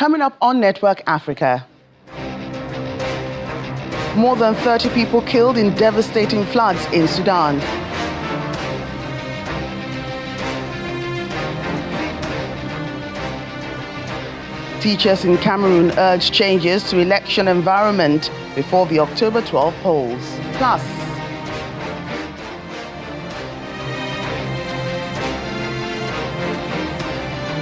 Coming up on Network Africa. More than 30 people killed in devastating floods in Sudan. Teachers in Cameroon urge changes to election environment before the October 12 polls. Plus,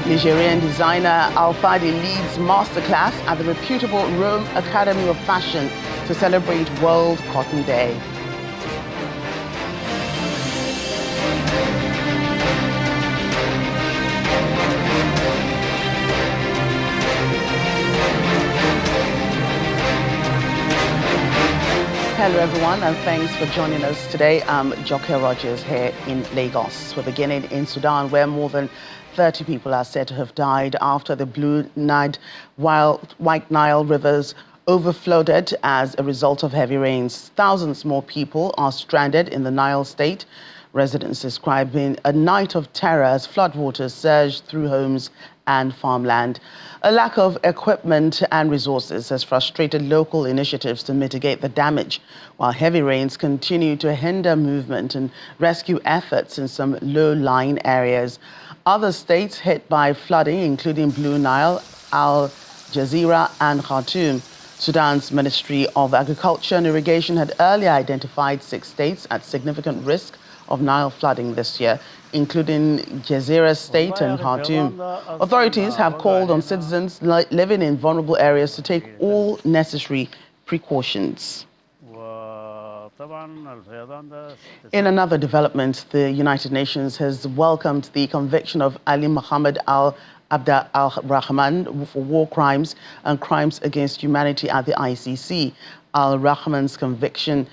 Nigerian designer Al-Fadi leads masterclass at the reputable Rome Academy of Fashion to celebrate World Cotton Day. Hello everyone, and thanks for joining us today. I'm Joke Rogers here in Lagos. We're beginning in Sudan, where more than 30 people are said to have died after the Blue Nile, White Nile rivers overflowed as a result of heavy rains. Thousands more people are stranded in the Nile state. Residents describing a night of terror as floodwaters surged through homes and farmland. A lack of equipment and resources has frustrated local initiatives to mitigate the damage, while heavy rains continue to hinder movement and rescue efforts in some low-lying areas. Other states hit by flooding, including Blue Nile, Al Jazeera and Khartoum. Sudan's Ministry of Agriculture and Irrigation had earlier identified 6 states at significant risk of Nile flooding this year, including Jazeera State and Khartoum. Authorities have called on citizens living in vulnerable areas to take all necessary precautions. In another development, the United Nations has welcomed the conviction of Ali Mohammed Abda al-Rahman for war crimes and crimes against humanity at the ICC. Al-Rahman's conviction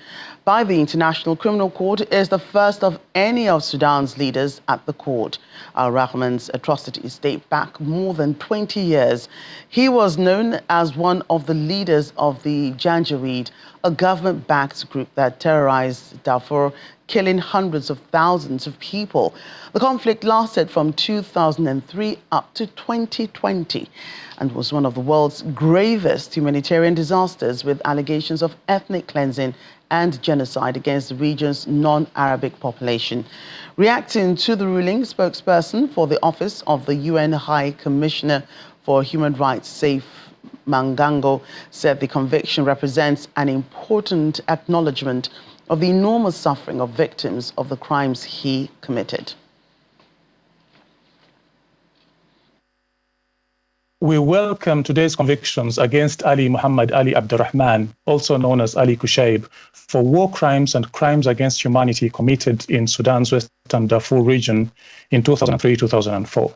by the International Criminal Court is the first of any of Sudan's leaders at the court. Al-Rahman's atrocities date back more than 20 years. He was known as one of the leaders of the Janjaweed, a government-backed group that terrorized Darfur, killing hundreds of thousands of people. The conflict lasted from 2003 up to 2020 and was one of the world's gravest humanitarian disasters, with allegations of ethnic cleansing and genocide against the region's non-Arabic population. Reacting to the ruling, spokesperson for the Office of the UN High Commissioner for Human Rights, Saif Mangango, said the conviction represents an important acknowledgement of the enormous suffering of victims of the crimes he committed. We welcome today's convictions against Ali Muhammad Ali Abdurrahman, also known as Ali Kushaib, for war crimes and crimes against humanity committed in Sudan's Western Darfur region in 2003-2004.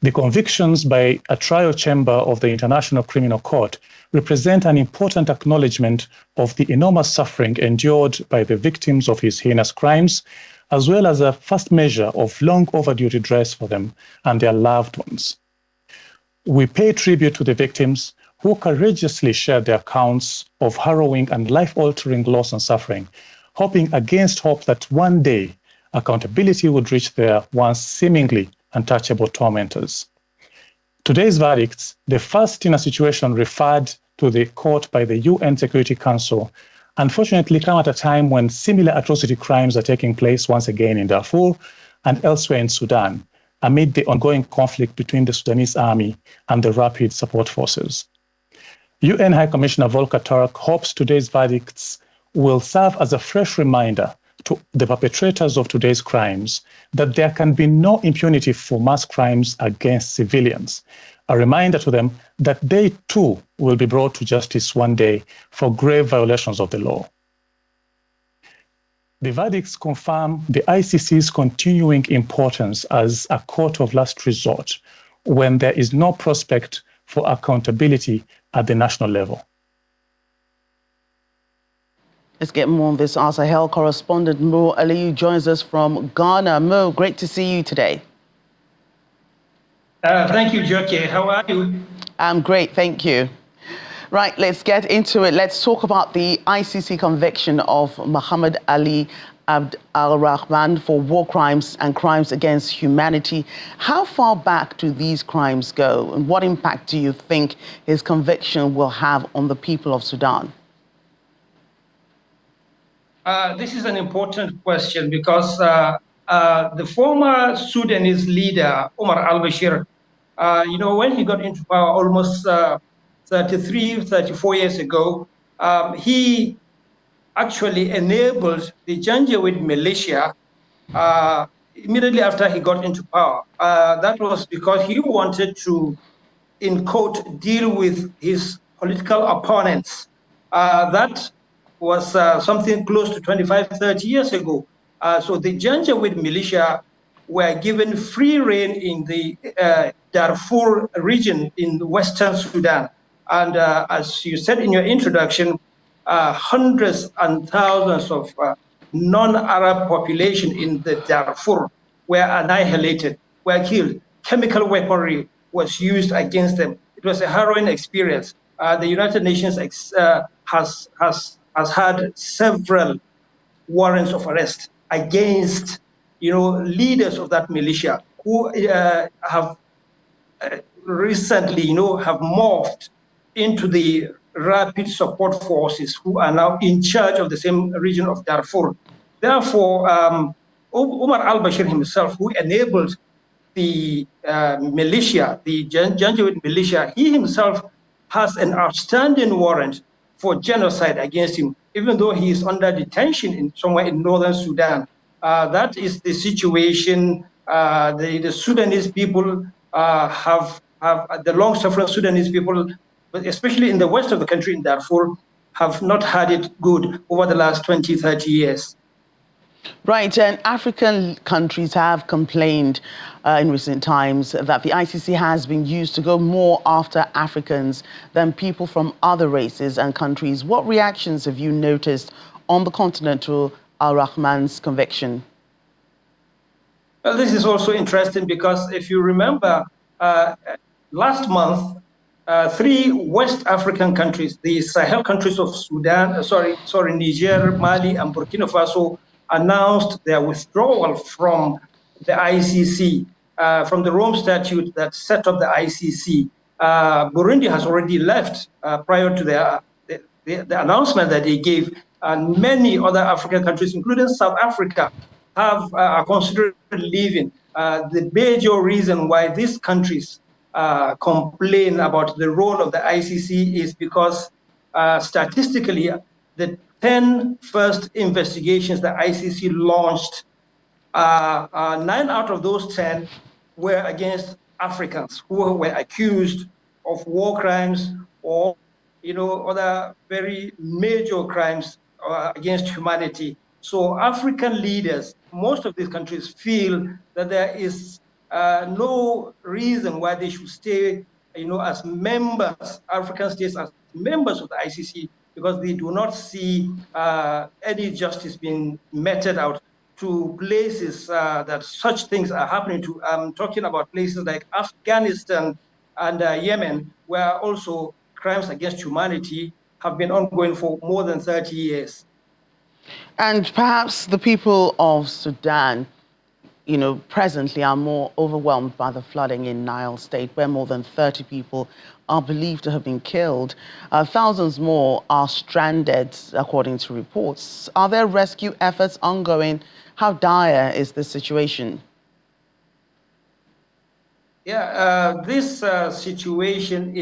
The convictions by a trial chamber of the International Criminal Court represent an important acknowledgement of the enormous suffering endured by the victims of his heinous crimes, as well as a first measure of long overdue redress for them and their loved ones. We pay tribute to the victims who courageously shared their accounts of harrowing and life-altering loss and suffering, hoping against hope that one day accountability would reach their once seemingly untouchable tormentors. Today's verdicts, the first in a situation referred to the court by the UN Security Council, unfortunately come at a time when similar atrocity crimes are taking place once again in Darfur and elsewhere in Sudan, amid the ongoing conflict between the Sudanese army and the Rapid Support Forces. UN High Commissioner Volker Turk hopes today's verdicts will serve as a fresh reminder to the perpetrators of today's crimes that there can be no impunity for mass crimes against civilians, a reminder to them that they too will be brought to justice one day for grave violations of the law. The verdicts confirm the ICC's continuing importance as a court of last resort when there is no prospect for accountability at the national level. Let's get more on this. Our Sahel correspondent Mo Aliyu joins us from Ghana. Mo, great to see you today. Thank you, Joke. How are you? I'm great, thank you. Right, let's get into it. Let's talk about the ICC conviction of Mohammed Ali Abd al-Rahman for war crimes and crimes against humanity. How far back do these crimes go, and what impact do you think his conviction will have on the people of Sudan? This is an important question because the former Sudanese leader, Omar al-Bashir, when he got into power almost 33, 34 years ago, he actually enabled the Janjaweed militia immediately after he got into power. That was because he wanted to, in quote, deal with his political opponents. That was something close to 25, 30 years ago. So the Janjaweed militia were given free rein in the Darfur region in Western Sudan. And as you said in your introduction, hundreds and thousands of non-Arab population in the Darfur were annihilated, were killed. Chemical weaponry was used against them. It was a harrowing experience. The United Nations has had several warrants of arrest against, leaders of that militia who have recently, have morphed into the rapid support forces who are now in charge of the same region of Darfur. Therefore, Omar al-Bashir himself, who enabled the militia, the Janjaweed militia, he himself has an outstanding warrant for genocide against him, even though he is under detention somewhere in northern Sudan. That is the situation. The Sudanese people have the long-suffering Sudanese people, but especially in the west of the country, in Darfur, have not had it good over the last 20, 30 years. Right, and African countries have complained in recent times that the ICC has been used to go more after Africans than people from other races and countries. What reactions have you noticed on the continent to al-Rahman's conviction? Well, this is also interesting because if you remember, last month, three West African countries, the Sahel countries of Niger, Mali, and Burkina Faso, announced their withdrawal from the ICC, from the Rome Statute that set up the ICC. Burundi has already left prior to the announcement that they gave, and many other African countries, including South Africa, are considering leaving. The major reason why these countries complain about the role of the ICC is because statistically, the 10 first investigations the ICC launched, 9 out of those 10 were against Africans who were accused of war crimes or, other very major crimes against humanity. So African leaders, most of these countries feel that there is no reason why they should stay, as members, African states as members of the ICC, because they do not see any justice being meted out to places that such things are happening to. I'm talking about places like Afghanistan and Yemen, where also crimes against humanity have been ongoing for more than 30 years. And perhaps the people of Sudan, presently are more overwhelmed by the flooding in Nile State, where more than 30 people are believed to have been killed. Thousands more are stranded, according to reports. Are there rescue efforts ongoing? How dire is the situation? Yeah, this situation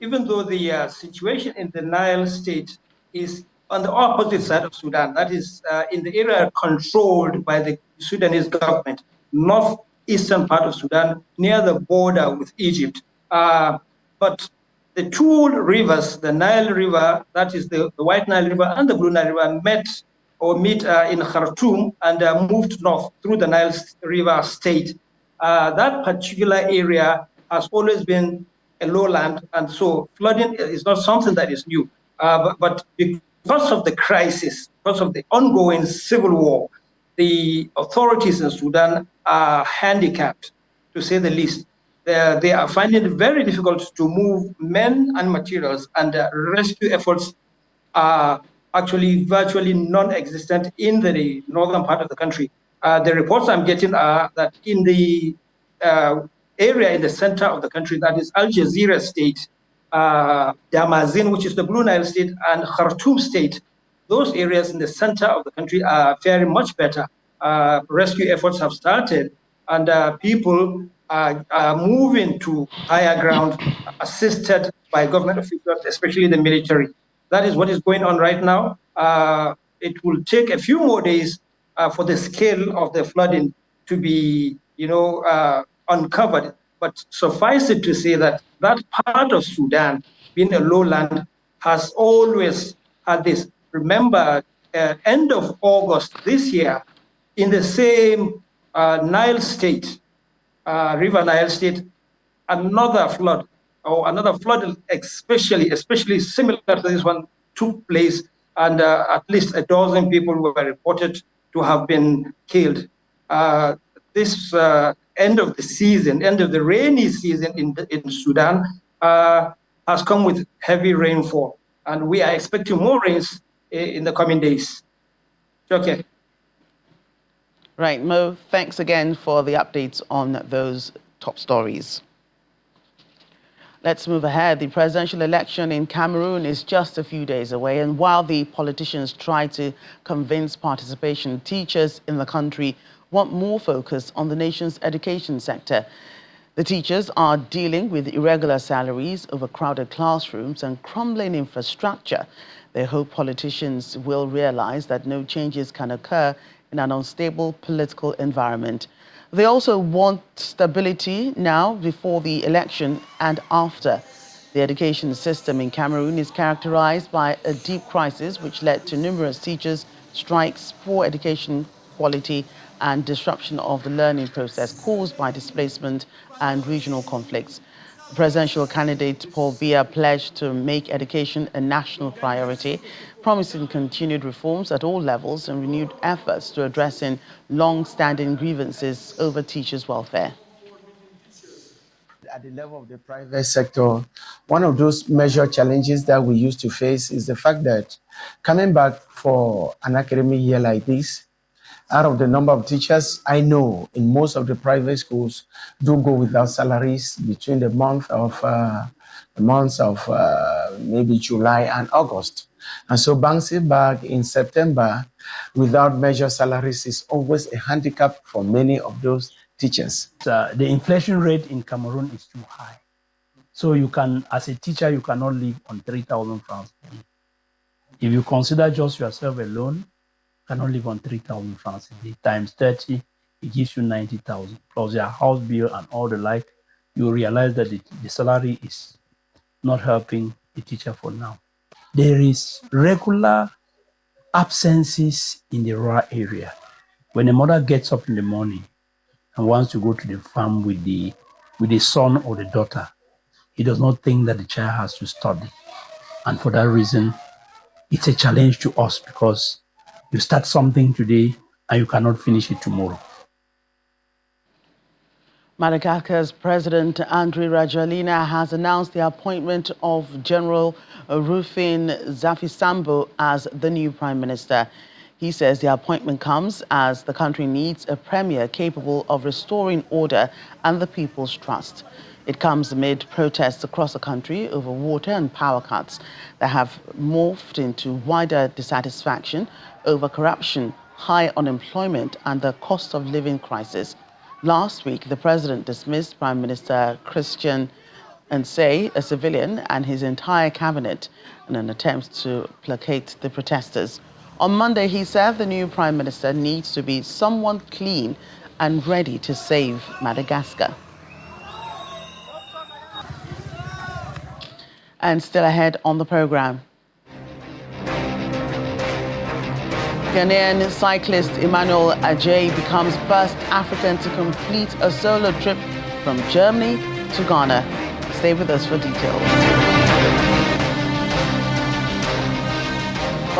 even though the situation in the Nile State is on the opposite side of Sudan, that is in the area controlled by the Sudanese government, northeastern part of Sudan, near the border with Egypt. But the two rivers, the Nile River, that is the White Nile River and the Blue Nile River, meet in Khartoum and moved north through the Nile River state. That particular area has always been a lowland, and so flooding is not something that is new. But because of the crisis, because of the ongoing civil war, the authorities in Sudan are handicapped, to say the least. They are finding it very difficult to move men and materials, and rescue efforts are actually virtually non-existent in the northern part of the country. The reports I'm getting are that in the area in the center of the country, that is Al Jazeera state, Damazin, which is the Blue Nile state, and Khartoum state, those areas in the center of the country are faring much better. Rescue efforts have started, and people are moving to higher ground, assisted by government officials, especially the military. That is what is going on right now. It will take a few more days for the scale of the flooding to be, uncovered. But suffice it to say that that part of Sudan, being a lowland, has always had this. Remember, end of August this year, in the same Nile state, River Nile state, another flood especially similar to this one took place, and at least a dozen people were reported to have been killed. This end of the rainy season in Sudan has come with heavy rainfall, and we are expecting more rains in the coming days. Okay. Right, Mo, thanks again for the updates on those top stories. Let's move ahead. The presidential election in Cameroon is just a few days away, and while the politicians try to convince participation, teachers in the country want more focus on the nation's education sector. The teachers are dealing with irregular salaries, overcrowded classrooms, and crumbling infrastructure. They hope politicians will realize that no changes can occur in an unstable political environment. They also want stability now before the election and after. The education system in Cameroon is characterized by a deep crisis which led to numerous teachers' strikes, poor education quality, and disruption of the learning process caused by displacement and regional conflicts. Presidential candidate Paul Biya pledged to make education a national priority, promising continued reforms at all levels and renewed efforts to addressing long-standing grievances over teachers' welfare. At the level of the private sector, one of those major challenges that we used to face is the fact that coming back for an academic year like this, out of the number of teachers I know in most of the private schools do go without salaries between the months of maybe July and August. And so bouncing back in September without major salaries is always a handicap for many of those teachers. The inflation rate in Cameroon is too high. So you can, as a teacher, you cannot live on 3,000 francs. If you consider just yourself alone, cannot live on 3,000 francs a day. Times 30, it gives you 90,000. Plus your house bill and all the like, you realize that the salary is not helping the teacher for now. There is regular absences in the rural area. When a mother gets up in the morning and wants to go to the farm with the son or the daughter, he does not think that the child has to study. And for that reason, it's a challenge to us because you start something today and you cannot finish it tomorrow. Madagascar's President Andry Rajoelina has announced the appointment of General Rufin Zafisambo as the new Prime Minister. He says the appointment comes as the country needs a premier capable of restoring order and the people's trust. It comes amid protests across the country over water and power cuts that have morphed into wider dissatisfaction over corruption, high unemployment, and the cost of living crisis. Last week, the president dismissed Prime Minister Christian Nsay, a civilian, and his entire cabinet in an attempt to placate the protesters. On Monday, he said the new Prime Minister needs to be someone clean and ready to save Madagascar. And still ahead on the program, Ghanaian cyclist Emmanuel Ajay becomes first African to complete a solo trip from Germany to Ghana. Stay with us for details.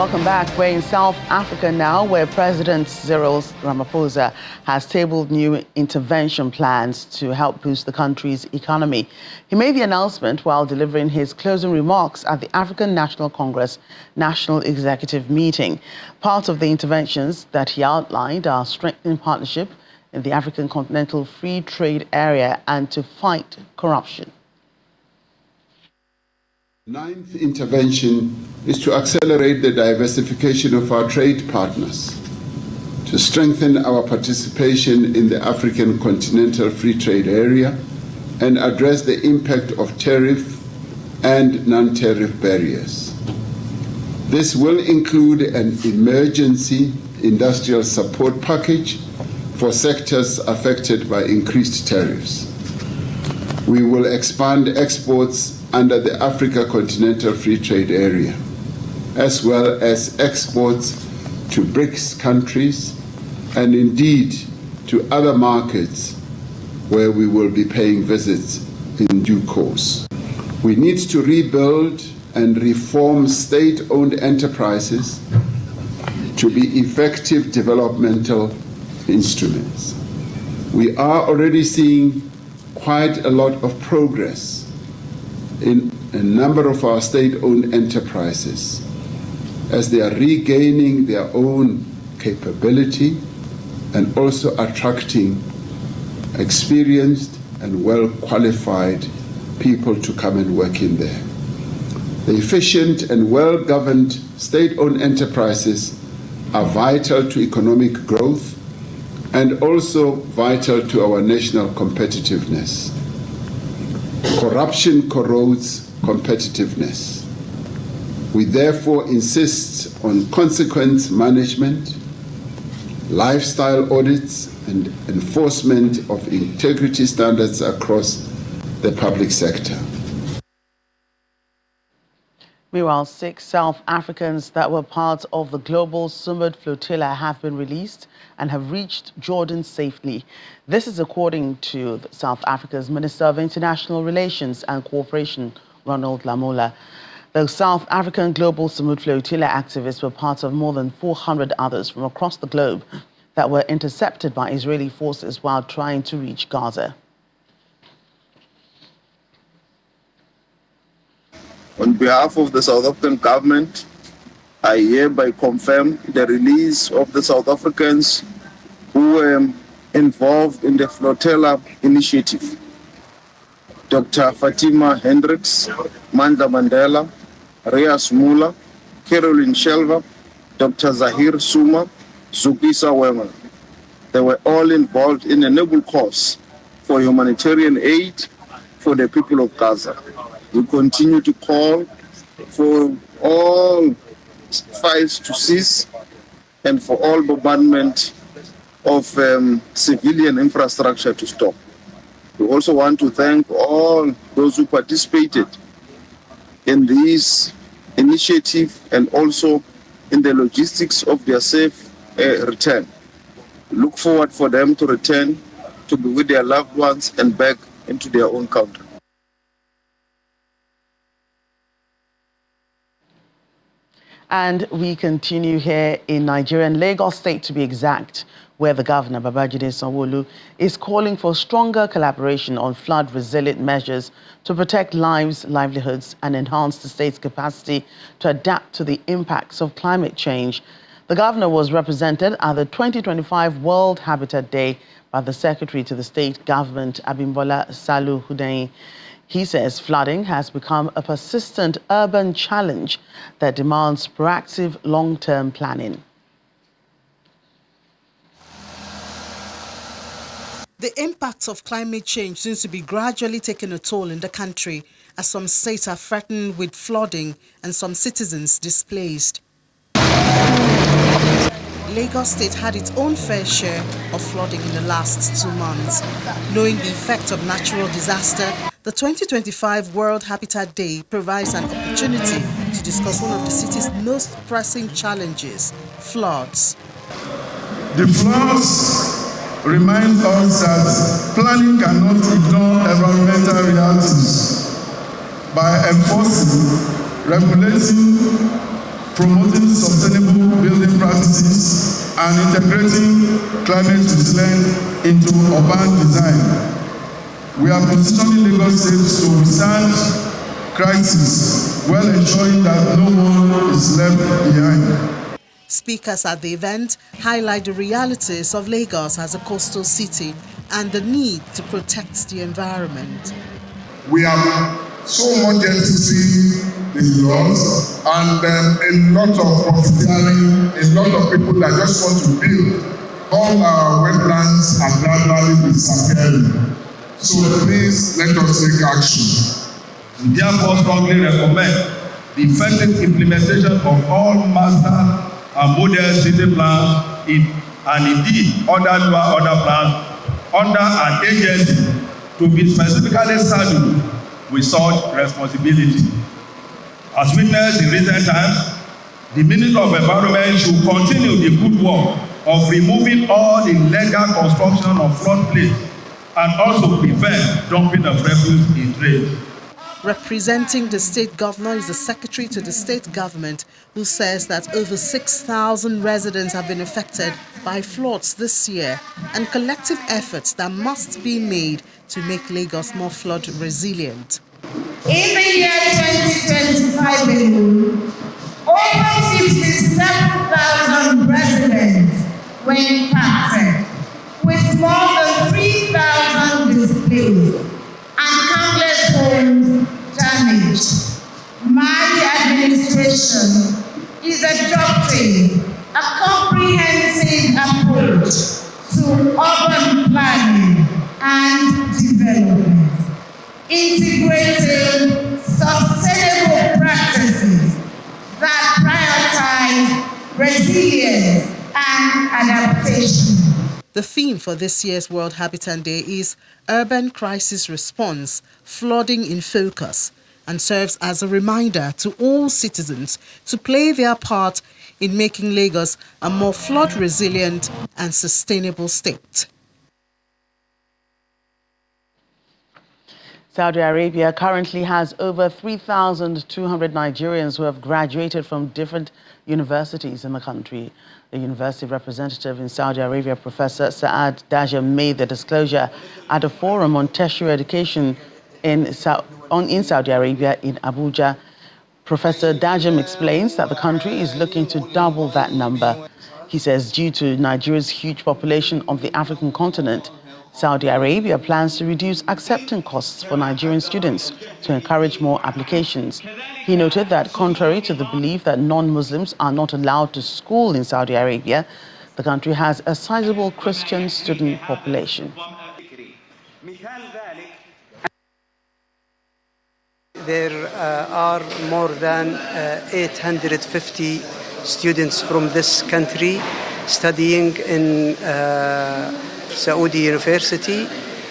Welcome back. We're in South Africa now, where President Cyril Ramaphosa has tabled new intervention plans to help boost the country's economy. He made the announcement while delivering his closing remarks at the African National Congress National Executive Meeting. Part of the interventions that he outlined are strengthening partnership in the African Continental Free Trade Area and to fight corruption. Ninth intervention is to accelerate the diversification of our trade partners, to strengthen our participation in the African Continental Free Trade Area and address the impact of tariff and non-tariff barriers. This will include an emergency industrial support package for sectors affected by increased tariffs. We will expand exports under the Africa Continental Free Trade Area, as well as exports to BRICS countries and indeed to other markets where we will be paying visits in due course. We need to rebuild and reform state-owned enterprises to be effective developmental instruments. We are already seeing quite a lot of progress in a number of our state-owned enterprises as they are regaining their own capability and also attracting experienced and well-qualified people to come and work in there. The efficient and well-governed state-owned enterprises are vital to economic growth and also vital to our national competitiveness. Corruption corrodes competitiveness. We therefore insist on consequent management, lifestyle audits, and enforcement of integrity standards across the public sector. Meanwhile, 6 South Africans that were part of the global Sumud flotilla have been released and have reached Jordan safely. This is according to South Africa's Minister of International Relations and Cooperation, Ronald Lamola. The South African global Sumud flotilla activists were part of more than 400 others from across the globe that were intercepted by Israeli forces while trying to reach Gaza. On behalf of the South African government, I hereby confirm the release of the South Africans who were involved in the flotilla initiative. Dr. Fatima Hendricks, Mandla Mandela, Reyes Mula, Caroline Shelva, Dr. Zahir Suma, Zukisa Wema. They were all involved in a noble cause for humanitarian aid for the people of Gaza. We continue to call for all fights to cease and for all bombardment of civilian infrastructure to stop. We also want to thank all those who participated in this initiative and also in the logistics of their safe return. We look forward for them to return to be with their loved ones and back into their own country. And we continue here in Nigeria, in Lagos State to be exact, where the governor, Babajide Sanwo-Olu, is calling for stronger collaboration on flood-resilient measures to protect lives, livelihoods, and enhance the state's capacity to adapt to the impacts of climate change. The governor was represented at the 2025 World Habitat Day by the Secretary to the State Government, Abimbola Salu Hudain. He says flooding has become a persistent urban challenge that demands proactive long-term planning. The impacts of climate change seems to be gradually taking a toll in the country as some states are threatened with flooding and some citizens displaced. Lagos State had its own fair share of flooding in the last 2 months. Knowing the effect of natural disaster, the 2025 World Habitat Day provides an opportunity to discuss one of the city's most pressing challenges, floods. The floods remind us that planning cannot ignore environmental realities. By enforcing, regulating, promoting sustainable building practices, and integrating climate resilience into urban design. We are positioning Lagos State to withstand crisis while ensuring that no one is left behind. Speakers at the event highlight the realities of Lagos as a coastal city and the need to protect the environment. We have so much yet to see in laws and a lot of profiteering, a lot of people that just want to build. All our wetlands are gradually disappearing. So please let us take action. We therefore strongly recommend the effective implementation of all master and model city plans and indeed other plans under an agency to be specifically saddled with such responsibility. As witnessed in recent times, the Minister of Environment should continue the good work of removing all illegal construction of floodplains and also prevent dumping of refuse in drains. Representing the state governor is the secretary to the state government, who says that over 6,000 residents have been affected by floods this year, and collective efforts that must be made to make Lagos more flood resilient. In the year 2025 alone, over 57,000 residents were impacted, with more than 3,000 displaced and countless homes damaged. My administration is adopting a comprehensive approach to urban planning and development, integrating sustainable practices that prioritize resilience and adaptation. The theme for this year's World Habitat Day is Urban Crisis Response, Flooding in Focus, and serves as a reminder to all citizens to play their part in making Lagos a more flood-resilient and sustainable state. Saudi Arabia currently has over 3,200 Nigerians who have graduated from different universities in the country. The university representative in Saudi Arabia, Professor Saad Daja, made the disclosure at a forum on tertiary education in Saudi Arabia in Abuja. Professor Dajem explains that the country is looking to double that number. He says due to Nigeria's huge population on the African continent, Saudi Arabia plans to reduce acceptance costs for Nigerian students to encourage more applications. He noted that contrary to the belief that non-Muslims are not allowed to school in Saudi Arabia, the country has a sizable Christian student population. There are more than 850 students from this country studying in Saudi University,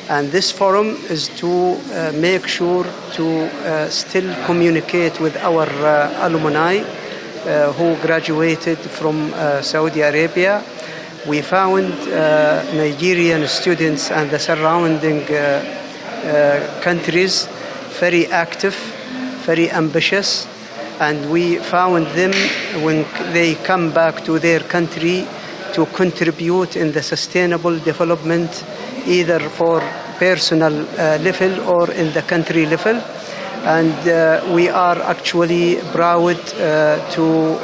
and this forum is to make sure to still communicate with our alumni who graduated from Saudi Arabia. We found Nigerian students and the surrounding countries very active, very ambitious, and we found them when they come back to their country to contribute in the sustainable development, either for personal level or in the country level. And we are actually proud to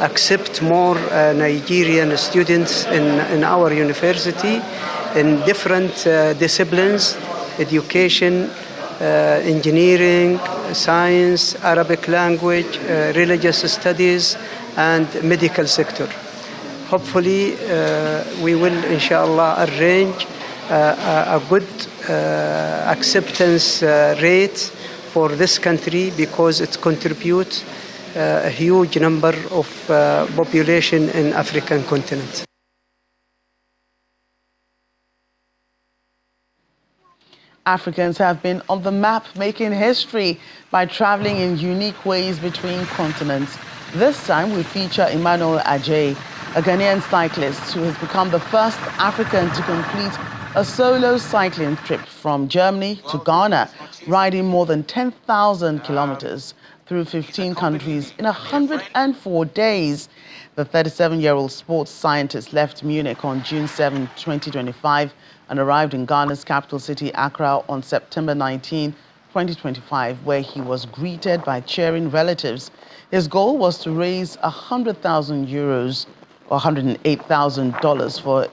accept more Nigerian students in our university in different disciplines: education, engineering, science, Arabic language, religious studies, and medical sector. Hopefully, we will, inshallah, arrange a good acceptance rate for this country, because it contributes a huge number of population in African continent. Africans have been on the map making history by traveling in unique ways between continents. This time we feature Emmanuel Ajay, a Ghanaian cyclist who has become the first African to complete a solo cycling trip from Germany to Ghana, riding more than 10,000 kilometers. through 15 countries in 104 days. The 37-year-old sports scientist left Munich on June 7, 2025 and arrived in Ghana's capital city, Accra, on September 19, 2025, where he was greeted by cheering relatives. His goal was to raise 100,000 euros or $108,000 for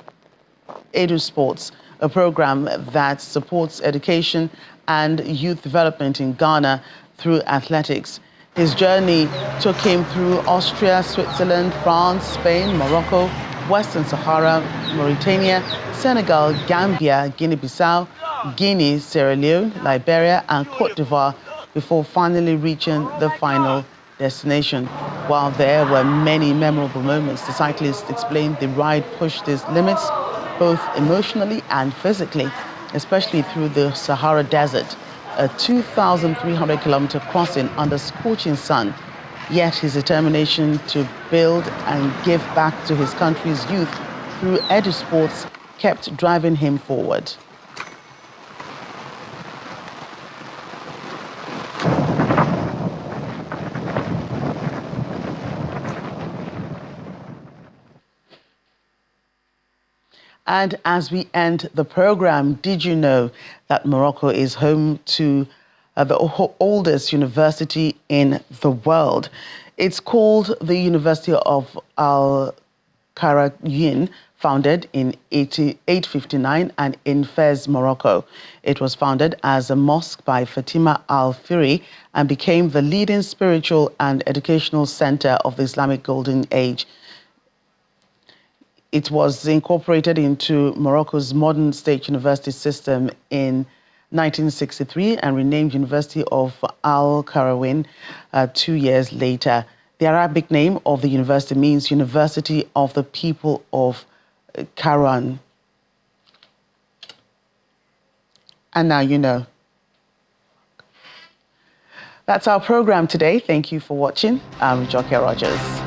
Edu Sports, a program that supports education and youth development in Ghana through athletics. His journey took him through Austria, Switzerland, France, Spain, Morocco, Western Sahara, Mauritania, Senegal, Gambia, Guinea-Bissau, Guinea, Sierra Leone, Liberia, and Cote d'Ivoire before finally reaching the final destination. While there were many memorable moments, the cyclist explained the ride pushed his limits both emotionally and physically, especially through the Sahara Desert, a 2,300-kilometer crossing under scorching sun. Yet his determination to build and give back to his country's youth through Edu Sports kept driving him forward. And as we end the program, did you know that Morocco is home to the oldest university in the world? It's called the University of Al Qarawiyyin, founded in 859 and in Fez, Morocco. It was founded as a mosque by Fatima al-Fihri and became the leading spiritual and educational center of the Islamic Golden Age. It was incorporated into Morocco's modern state university system in 1963 and renamed University of Al Qarawiyyin 2 years later. The Arabic name of the university means University of the People of Qarawiyyin. And now you know. That's our program today. Thank you for watching. I'm Joke Rogers.